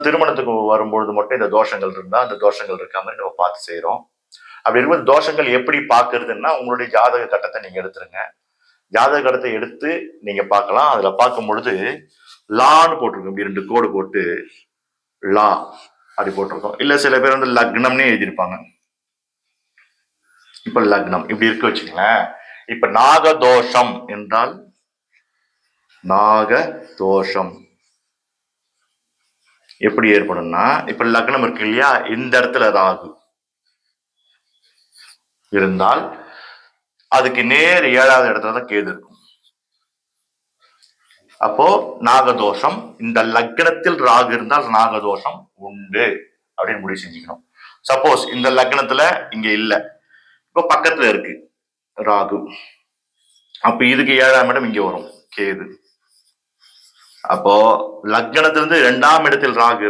திருமணத்துக்கு வரும்பொழுது மட்டும் இந்த தோஷங்கள் இருந்தா அந்த தோஷங்கள் இருக்க மாதிரி நம்ம பார்த்து செய்யறோம். அப்படி இருக்கும்போது தோஷங்கள் எப்படி பார்க்கறதுன்னா உங்களுடைய ஜாதக கட்டத்தை நீங்க எடுத்துருங்க. ஜாதக கட்டத்தை எடுத்து நீங்க பார்க்கலாம். அதுல பார்க்கும் பொழுது லான்னு போட்டிருக்கோம். இப்படி 2 கோடு போட்டு லா அப்படி போட்டிருக்கோம். இல்ல சில பேர் வந்து லக்னம்னே எழுதியிருப்பாங்க. இப்ப லக்னம் இப்படி இருக்கு வச்சுங்களேன். இப்ப நாகதோஷம் என்றால் நாகதோஷம் எப்படி ஏற்படும்னா, இப்ப லக்னம் இருக்கு இல்லையா, இந்த இடத்துல ராகு இருந்தால் அதுக்கு நேர் 7வது இடத்துல தான் கேது இருக்கும். அப்போ நாகதோஷம், இந்த லக்னத்தில் ராகு இருந்தால் நாகதோஷம் உண்டு அப்படின்னு முடிவு செஞ்சுக்கணும். சப்போஸ் இந்த லக்னத்துல இங்க இல்ல, இப்போ பக்கத்துல இருக்கு ராகு, அப்ப இதுக்கு 7ஆம் இடம் இங்க வரும் கேது. அப்போ லக்னத்திலிருந்து 2ஆம் இடத்தில் ராகு